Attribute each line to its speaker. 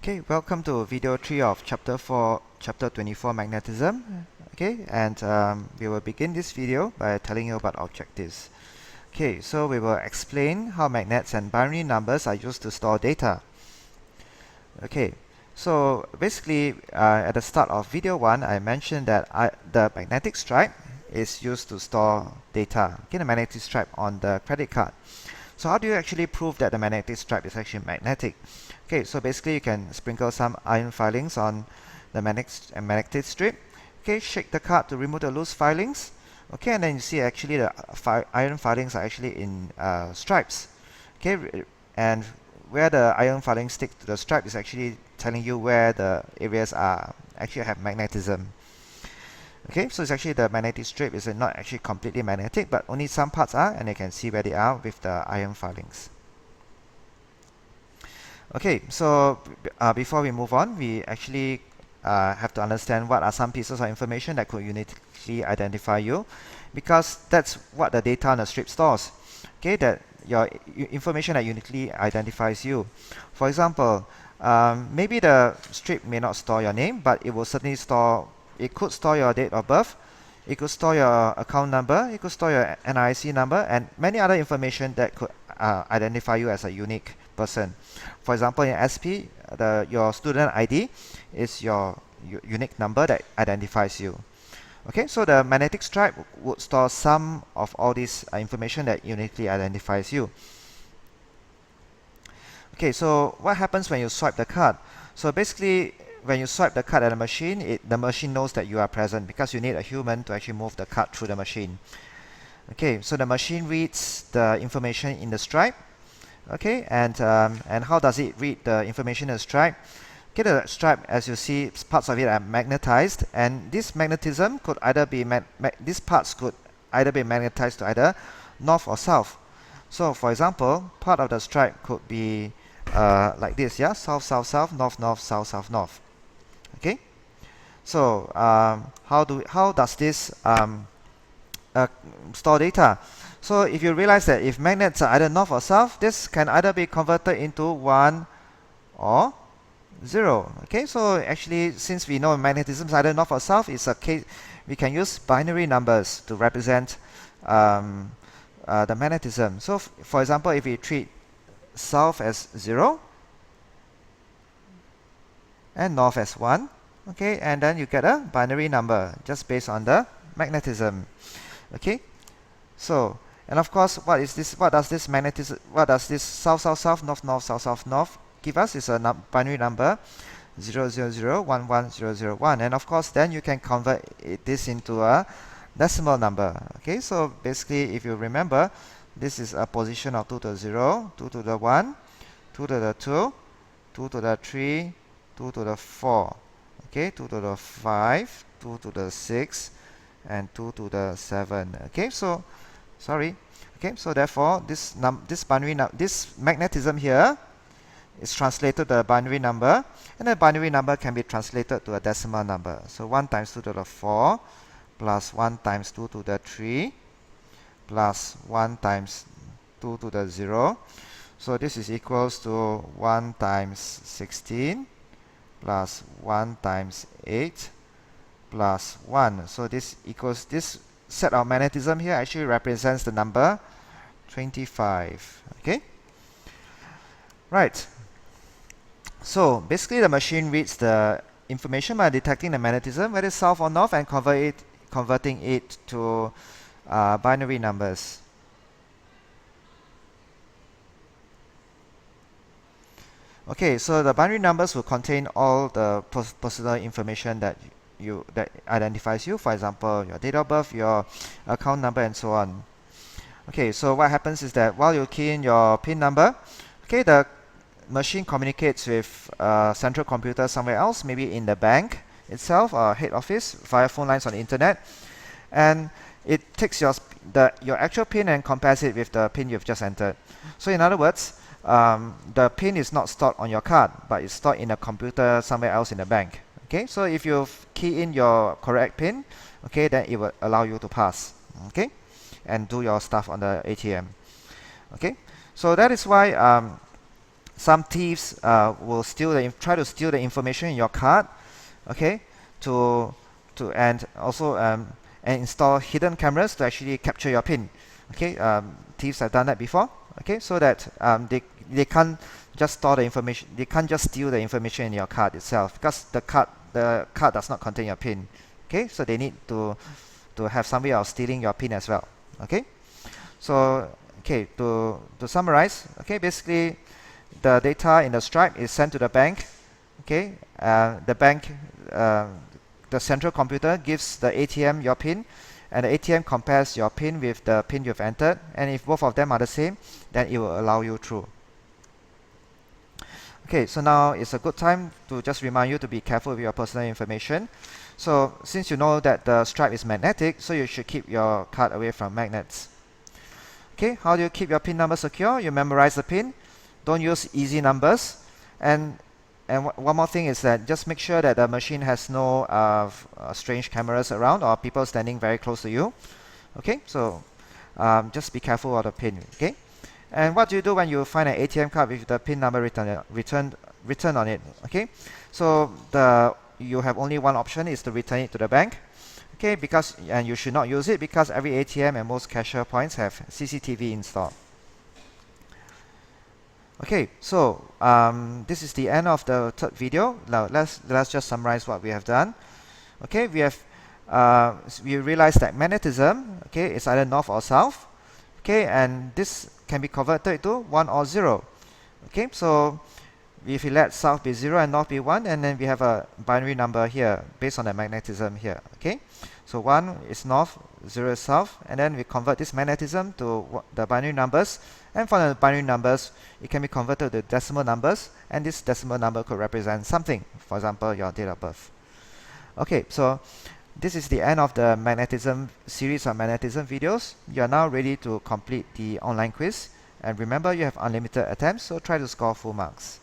Speaker 1: Okay, welcome to video 3 of chapter 24 magnetism. Okay, and we will begin this video by telling you about objectives. Okay, so we will explain how magnets and binary numbers are used to store data. Okay, so basically at the start of video 1 I mentioned that the magnetic stripe is used to store data. Okay, the magnetic stripe on the credit card. So how do you actually prove that the magnetic stripe is actually magnetic? Okay, so basically you can sprinkle some iron filings on the magnetic strip. Okay, shake the card to remove the loose filings. Okay, and then you see actually the iron filings are actually in stripes. Okay, and where the iron filings stick to the stripe is actually telling you where the areas are actually have magnetism. Okay, so it's actually the magnetic strip is not actually completely magnetic, but only some parts are, and you can see where they are with the iron filings. Okay, so before we move on, we actually have to understand what are some pieces of information that could uniquely identify you, because that's what the data on the strip stores. Okay, that your information that uniquely identifies you. For example, maybe the strip may not store your name, but it will certainly store. It could store your date of birth, it could store your account number, it could store your NIC number, and many other information that could identify you as a unique person. For example, in SP, your student ID is your unique number that identifies you. Okay, so the magnetic stripe would store some of all this information that uniquely identifies you. Okay, so what happens when you swipe the card? So basically, when you swipe the card at the machine, the machine knows that you are present because you need a human to actually move the card through the machine. Okay, so the machine reads the information in the stripe. Okay, and how does it read the information in the stripe? Okay, the stripe, as you see, parts of it are magnetized, and this magnetism could either be these parts could either be magnetized to either north or south. So, for example, part of the stripe could be like this, yeah, south, south, south, north, north, south, south, north. Okay, so how does this store data? So if you realize that if magnets are either north or south, this can either be converted into 1 or 0. Okay, so actually, since we know magnetism is either north or south, it's a case we can use binary numbers to represent the magnetism. So for example, if we treat south as 0 and north as 1, okay, and then you get a binary number just based on the magnetism. Okay, so, and of course, what does this magnetism, what does this south, south, south, north, north, south, south, north give us? Is a binary number 0, 0, 0, 1, 1, 0, 0, 1, and of course then you can convert this into a decimal number. Okay, so basically, if you remember, this is a position of 2 to the 0, 2 to the 1, 2 to the 2, 2 to the 3, 2 to the 4, okay, 2 to the 5, 2 to the 6, and 2 to the 7. Okay, so sorry. Okay, so therefore this magnetism here is translated to a binary number, and the binary number can be translated to a decimal number. So 1 times 2 to the 4 plus 1 times 2 to the 3 plus 1 times 2 to the 0. So this is equals to 1 times 16 plus 1 times 8 plus 1. So this equals, this set of magnetism here actually represents the number 25. Okay, right. So basically the machine reads the information by detecting the magnetism, whether it's south or north, and converting it to binary numbers. Okay, so the binary numbers will contain all the personal information that identifies you. For example, your date of birth, your account number, and so on. Okay, so what happens is that while you key in your PIN number, okay, the machine communicates with a central computer somewhere else, maybe in the bank itself or head office via phone lines on the internet, and it takes your actual PIN and compares it with the PIN you've just entered. So in other words, the PIN is not stored on your card, but it's stored in a computer somewhere else in the bank. Okay, so if you key in your correct PIN, okay, then it will allow you to pass, okay, and do your stuff on the ATM. Okay, so that is why some thieves will try to steal the information in your card, okay, to and also and install hidden cameras to actually capture your PIN. Okay, thieves have done that before. Okay, so that they can't just store the information. They can't just steal the information in your card itself, because the card does not contain your PIN. Okay, so they need to have some way of stealing your PIN as well. Okay, so okay, to summarize, okay, basically the data in the stripe is sent to the bank. Okay, the bank, the central computer gives the ATM your PIN, and the ATM compares your PIN with the PIN you've entered, and if both of them are the same, then it will allow you through. Okay, so now it's a good time to just remind you to be careful with your personal information. So since you know that the stripe is magnetic, so you should keep your card away from magnets. Okay, how do you keep your PIN number secure? You memorize the PIN. Don't use easy numbers. And one more thing is that just make sure that the machine has no strange cameras around or people standing very close to you. Okay, so just be careful of the PIN. Okay, and what do you do when you find an ATM card with the PIN number written on it? Okay, so you have only one option, is to return it to the bank. Okay, and you should not use it because every ATM and most cashier points have CCTV installed. Okay, so this is the end of the third video. Now let's just summarize what we have done. Okay, we realized that magnetism, okay, is either north or south. Okay, and this can be converted to 1 or 0. Okay, so if we let south be 0 and north be 1, and then we have a binary number here based on the magnetism here. Okay, so 1 is north, 0 is south, and then we convert this magnetism to the binary numbers, and from the binary numbers it can be converted to decimal numbers, and this decimal number could represent something, for example your date of birth. Okay, so this is the end of the magnetism series of magnetism videos. You are now ready to complete the online quiz, and remember, you have unlimited attempts, so try to score full marks.